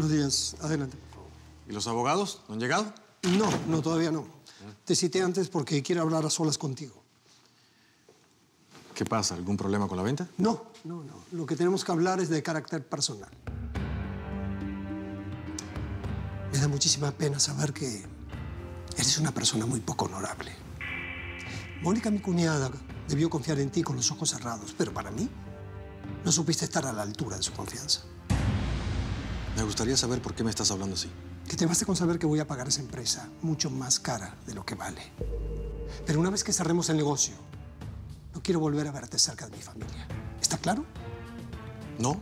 Buenos días. Adelante. ¿Y los abogados? ¿No han llegado? No, todavía no. Te cité antes porque quiero hablar a solas contigo. ¿Qué pasa? ¿Algún problema con la venta? No. Lo que tenemos que hablar es de carácter personal. Me da muchísima pena saber que eres una persona muy poco honorable. Mónica, mi cuñada, debió confiar en ti con los ojos cerrados, pero para mí no supiste estar a la altura de su confianza. Me gustaría saber por qué me estás hablando así. Que te baste con saber que voy a pagar esa empresa mucho más cara de lo que vale. Pero una vez que cerremos el negocio, no quiero volver a verte cerca de mi familia. ¿Está claro? No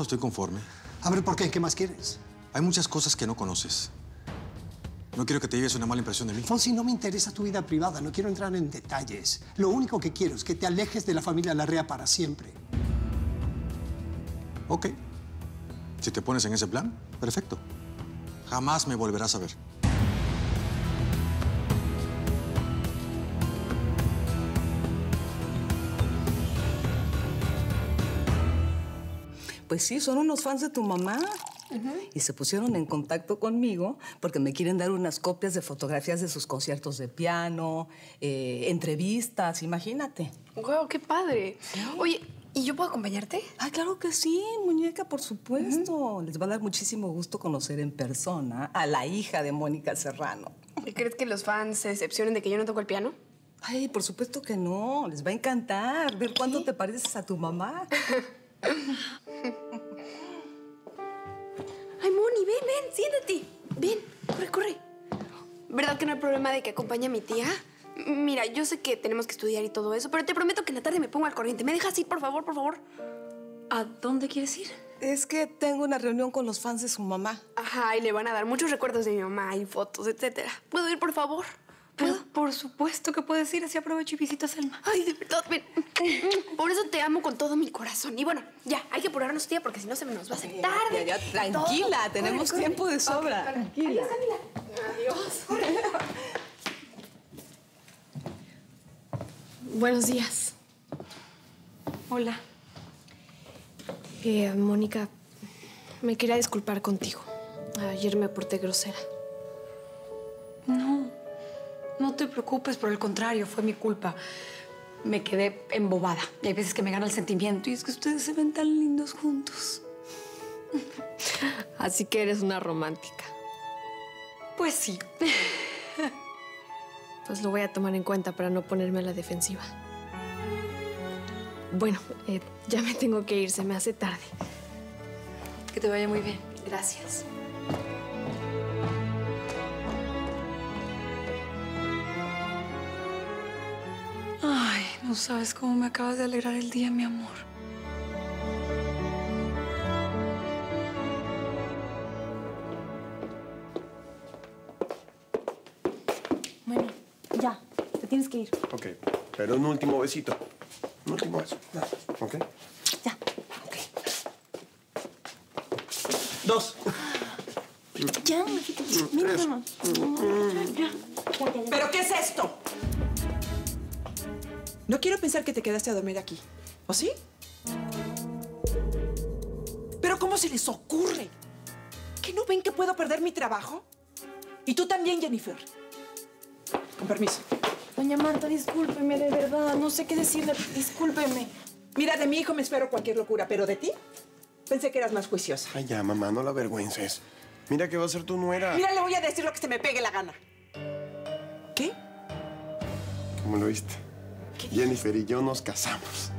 estoy conforme. A ver, ¿por qué? ¿Qué más quieres? Hay muchas cosas que no conoces. No quiero que te lleves una mala impresión de mí. Fonsi, no me interesa tu vida privada. No quiero entrar en detalles. Lo único que quiero es que te alejes de la familia Larrea para siempre. Ok. Si te pones en ese plan, perfecto. Jamás me volverás a ver. Pues sí, son unos fans de tu mamá. Y se pusieron en contacto conmigo porque me quieren dar unas copias de fotografías de sus conciertos de piano, entrevistas, imagínate. ¡Wow, qué padre! ¿Sí? Oye, ¿y yo puedo acompañarte? Ah, claro que sí, muñeca, por supuesto. Les va a dar muchísimo gusto conocer en persona a la hija de Mónica Serrano. ¿Crees que los fans se decepcionen de que yo no toco el piano? Ay, por supuesto que no. Les va a encantar ver cuánto te pareces a tu mamá. Ay, Moni, ven, siéntate. Ven, corre. ¿Verdad que no hay problema de que acompañe a mi tía? Mira, yo sé que tenemos que estudiar y todo eso, pero te prometo que en la tarde me pongo al corriente. ¿Me dejas ir, por favor, por favor? ¿A dónde quieres ir? Es que tengo una reunión con los fans de su mamá. Ajá, y le van a dar muchos recuerdos de mi mamá y fotos, etcétera. ¿Puedo ir, por favor? Pero por supuesto que puedes ir, así aprovecho y visito a Selma. Ay, de verdad, ven. Por eso te amo con todo mi corazón. Y bueno, ya, hay que apurarnos, tía, porque si no se nos va a hacer tarde. Ya, tranquila, tenemos tiempo de sobra. Okay, tranquila. Adiós. Buenos días. Hola. Mónica, me quería disculpar contigo. Ayer me porté grosera. No te preocupes, por el contrario, fue mi culpa. Me quedé embobada. Y hay veces que me gana el sentimiento y es que ustedes se ven tan lindos juntos. Así que eres una romántica. Pues sí. Pues lo voy a tomar en cuenta para no ponerme a la defensiva. Bueno, ya me tengo que ir, se me hace tarde. Que te vaya muy bien. Gracias. Ay, no sabes cómo me acabas de alegrar el día, mi amor. Bueno, ya. Te tienes que ir. Ok, pero un último besito. Un último beso. ¿Ok? Ya. Ok. 2. Ya, mira, mamá. Ya. ¿Pero qué es esto? No quiero pensar que te quedaste a dormir aquí. ¿O sí? ¿Pero cómo se les ocurre? ¿Que no ven que puedo perder mi trabajo? Y tú también, Jennifer. Con permiso. Doña Marta, discúlpeme, de verdad. No sé qué decirle. Discúlpeme. Mira, de mi hijo me espero cualquier locura, pero de ti pensé que eras más juiciosa. Ay, ya, mamá, no la avergüences. Mira que va a ser tu nuera. Mira, le voy a decir lo que se me pegue la gana. ¿Qué? ¿Cómo lo viste? Jennifer y yo nos casamos.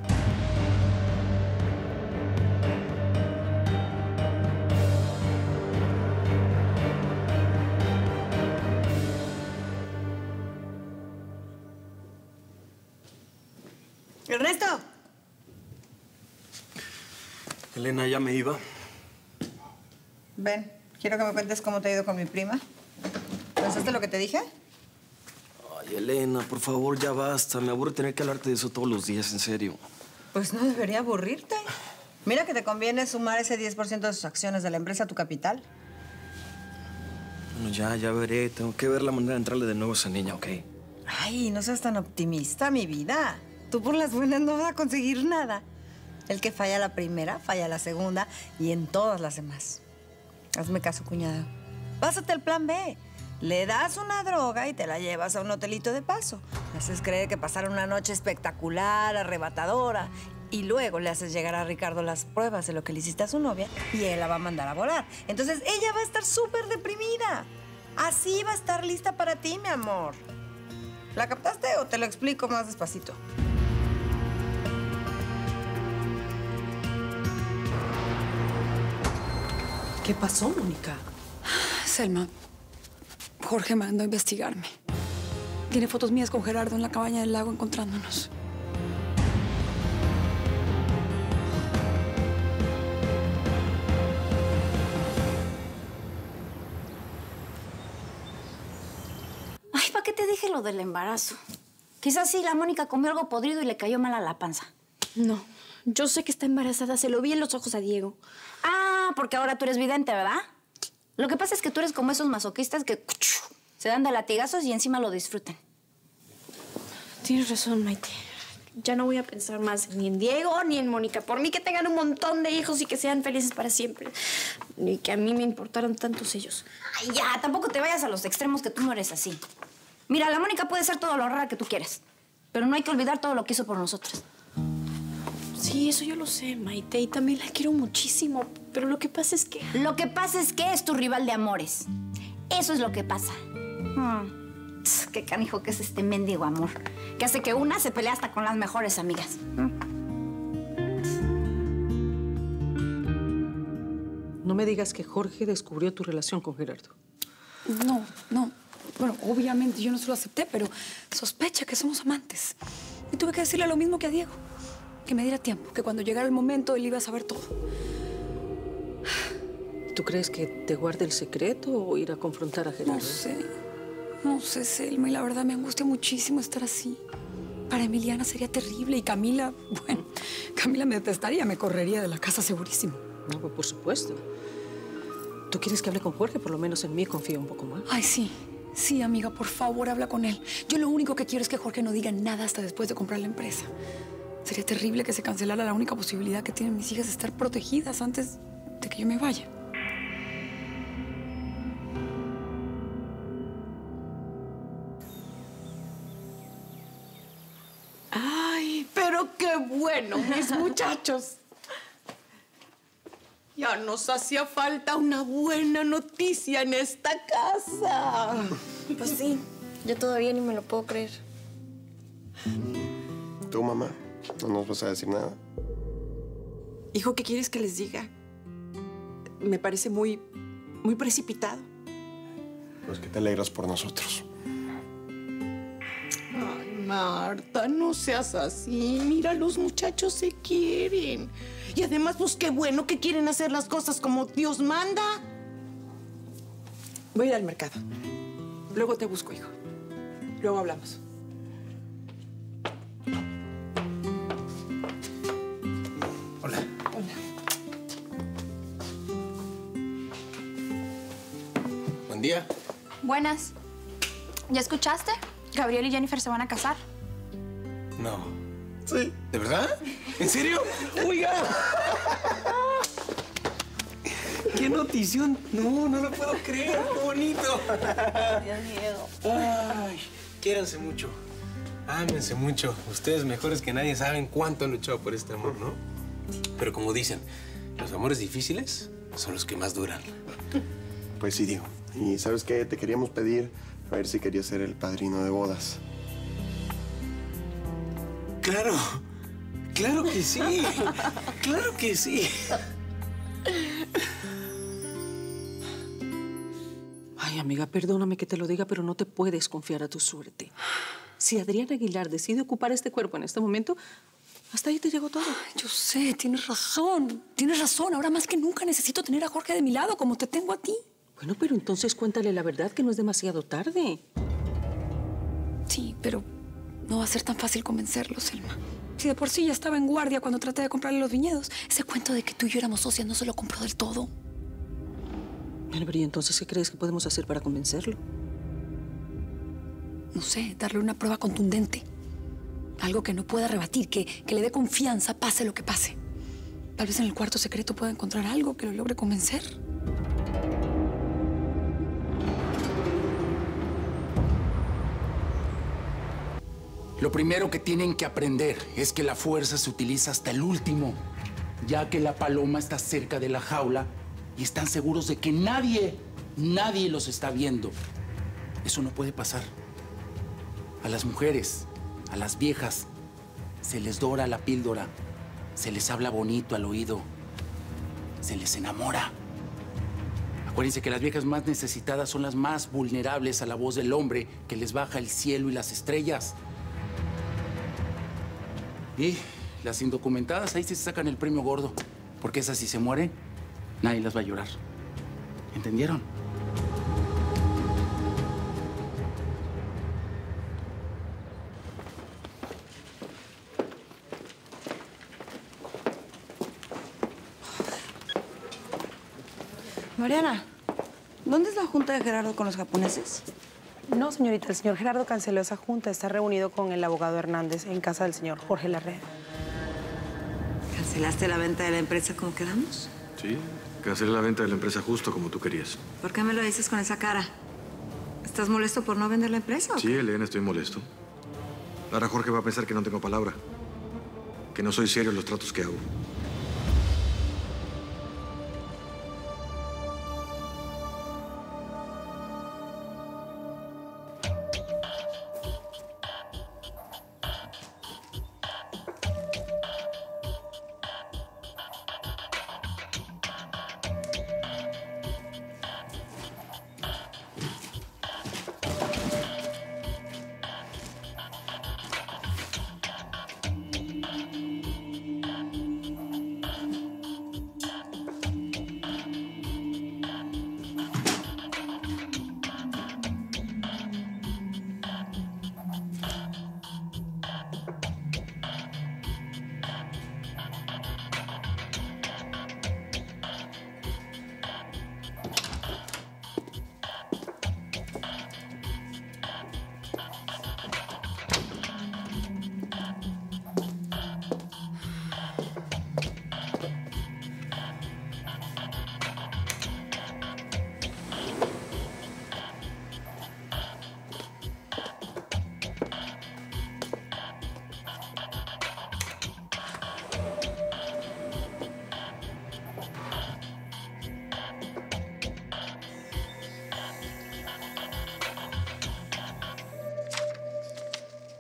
¡Ernesto! Elena, ya me iba. Ven, quiero que me cuentes cómo te ha ido con mi prima. ¿Pensaste lo que te dije? Ay, Elena, por favor, ya basta. Me aburre tener que hablarte de eso todos los días, en serio. Pues no debería aburrirte. Mira que te conviene sumar ese 10% de sus acciones de la empresa a tu capital. Bueno, ya veré. Tengo que ver la manera de entrarle de nuevo a esa niña, ¿ok? Ay, no seas tan optimista, mi vida. Tú por las buenas no vas a conseguir nada. El que falla la primera, falla la segunda y en todas las demás. Hazme caso, cuñada. Pásate el plan B. Le das una droga y te la llevas a un hotelito de paso. Le haces creer que pasaron una noche espectacular, arrebatadora. Y luego le haces llegar a Ricardo las pruebas de lo que le hiciste a su novia y él la va a mandar a volar. Entonces ella va a estar súper deprimida. Así va a estar lista para ti, mi amor. ¿La captaste o te lo explico más despacito? ¿Qué pasó, Mónica? Selma, Jorge mandó a investigarme. Tiene fotos mías con Gerardo en la cabaña del lago encontrándonos. Ay, ¿para qué te dije lo del embarazo? Quizás sí, la Mónica comió algo podrido y le cayó mal a la panza. No, yo sé que está embarazada. Se lo vi en los ojos a Diego. Ah, porque ahora tú eres vidente, ¿verdad? Lo que pasa es que tú eres como esos masoquistas que se dan de latigazos y encima lo disfrutan. Tienes razón, Maite. Ya no voy a pensar más ni en Diego ni en Mónica. Por mí que tengan un montón de hijos y que sean felices para siempre. Ni que a mí me importaran tantos ellos. Ay, ya, tampoco te vayas a los extremos, que tú no eres así. Mira, la Mónica puede ser todo lo rara que tú quieras, pero no hay que olvidar todo lo que hizo por nosotras. Sí, eso yo lo sé, Maite, y también la quiero muchísimo, pero lo que pasa es que... Lo que pasa es que es tu rival de amores. Eso es lo que pasa. Qué canijo que es este mendigo amor, que hace que una se pelee hasta con las mejores amigas. No me digas que Jorge descubrió tu relación con Gerardo. No. Bueno, obviamente yo no se lo acepté, pero sospecha que somos amantes. Y tuve que decirle lo mismo que a Diego. Que me diera tiempo, que cuando llegara el momento él iba a saber todo. ¿Tú crees que te guarde el secreto o ir a confrontar a Gerardo? No sé, Selma, y la verdad me angustia muchísimo estar así. Para Emiliana sería terrible y Camila, bueno, Camila me detestaría, me correría de la casa segurísimo. No, pues por supuesto. ¿Tú quieres que hable con Jorge? Por lo menos en mí confía un poco más. Ay, sí. Sí, amiga, por favor, habla con él. Yo lo único que quiero es que Jorge no diga nada hasta después de comprar la empresa. Sería terrible que se cancelara la única posibilidad que tienen mis hijas de estar protegidas antes de que yo me vaya. ¡Ay, pero qué bueno, mis muchachos! Ya nos hacía falta una buena noticia en esta casa. Pues sí, yo todavía ni me lo puedo creer. ¿Tú, mamá? ¿No nos vas a decir nada? Hijo, ¿qué quieres que les diga? Me parece muy precipitado. Pues que te alegras por nosotros. Ay, Marta, no seas así. Mira, los muchachos se quieren. Y además, pues qué bueno que quieren hacer las cosas como Dios manda. Voy a ir al mercado. Luego te busco, hijo. Luego hablamos. Hola. Buen día. Buenas. ¿Ya escuchaste? Gabriel y Jennifer se van a casar. No. Sí. ¿De verdad? ¿En serio? ¡Oiga! ¡Qué notición! No lo puedo creer. ¡Qué bonito! Dios mío. Ay, quiéranse mucho. Ámense mucho. Ustedes mejores que nadie saben cuánto han luchado por este amor, ¿no? Pero como dicen, los amores difíciles son los que más duran. Pues sí, Diego. Y ¿sabes qué? Te queríamos pedir a ver si querías ser el padrino de bodas. ¡Claro! ¡Claro que sí! ¡Claro que sí! Ay, amiga, perdóname que te lo diga, pero no te puedes confiar a tu suerte. Si Adrián Aguilar decide ocupar este cuerpo en este momento, hasta ahí te llegó todo. Yo sé, tienes razón. Tienes razón. Ahora más que nunca necesito tener a Jorge de mi lado como te tengo a ti. Bueno, pero entonces cuéntale la verdad, que no es demasiado tarde. Sí, pero no va a ser tan fácil convencerlo, Selma. Si de por sí ya estaba en guardia cuando traté de comprarle los viñedos, ese cuento de que tú y yo éramos socias no se lo compró del todo. Bueno, pero ¿y entonces qué crees que podemos hacer para convencerlo? No sé, darle una prueba contundente. Algo que no pueda rebatir, que le dé confianza, pase lo que pase. Tal vez en el cuarto secreto pueda encontrar algo que lo logre convencer. Lo primero que tienen que aprender es que la fuerza se utiliza hasta el último, ya que la paloma está cerca de la jaula y están seguros de que nadie los está viendo. Eso no puede pasar. A las mujeres, a las viejas, se les dora la píldora, se les habla bonito al oído, se les enamora. Acuérdense que las viejas más necesitadas son las más vulnerables a la voz del hombre que les baja el cielo y las estrellas. Y las indocumentadas, ahí sí se sacan el premio gordo, porque esas si se mueren, nadie las va a llorar. ¿Entendieron? Mariana, ¿dónde es la junta de Gerardo con los japoneses? No, señorita, el señor Gerardo canceló esa junta. Está reunido con el abogado Hernández en casa del señor Jorge Larrea. ¿Cancelaste la venta de la empresa como quedamos? Sí, cancelé la venta de la empresa justo como tú querías. ¿Por qué me lo dices con esa cara? ¿Estás molesto por no vender la empresa o qué? Sí, Elena, estoy molesto. Ahora Jorge va a pensar que no tengo palabra, que no soy serio en los tratos que hago.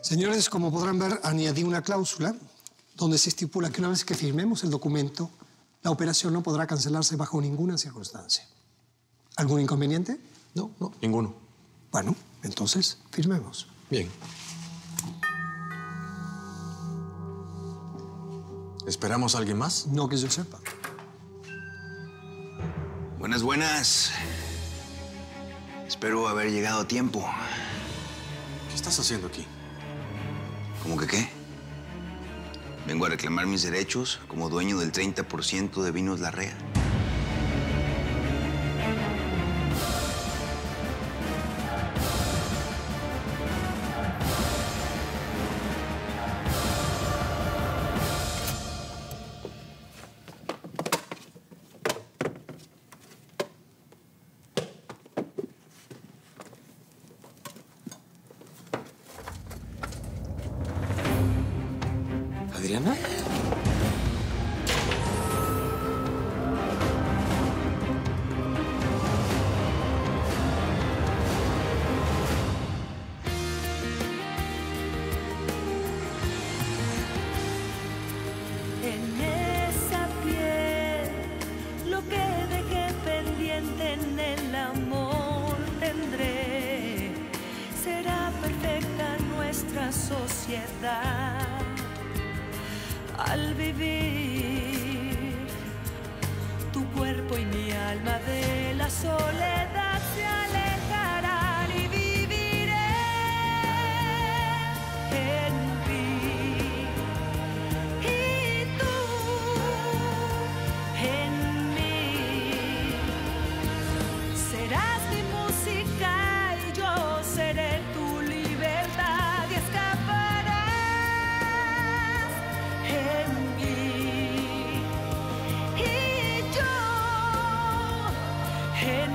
Señores, como podrán ver, añadí una cláusula donde se estipula que una vez que firmemos el documento, la operación no podrá cancelarse bajo ninguna circunstancia. ¿Algún inconveniente? No, ninguno. Bueno, entonces firmemos. Bien. ¿Esperamos a alguien más? No que yo sepa. Buenas, buenas. Espero haber llegado a tiempo. ¿Qué estás haciendo aquí? ¿Cómo que qué? Vengo a reclamar mis derechos como dueño del 30% de Vinos Larrea. ¿Adriana? En esa piel, lo que dejé pendiente en el amor tendré. Será perfecta nuestra sociedad. Al vivir, tu cuerpo y mi alma de la soledad se alejarán y viviré en ti. Y tú en mí. Serás mi música y yo seré tu libertad y escaparás en mí y yo en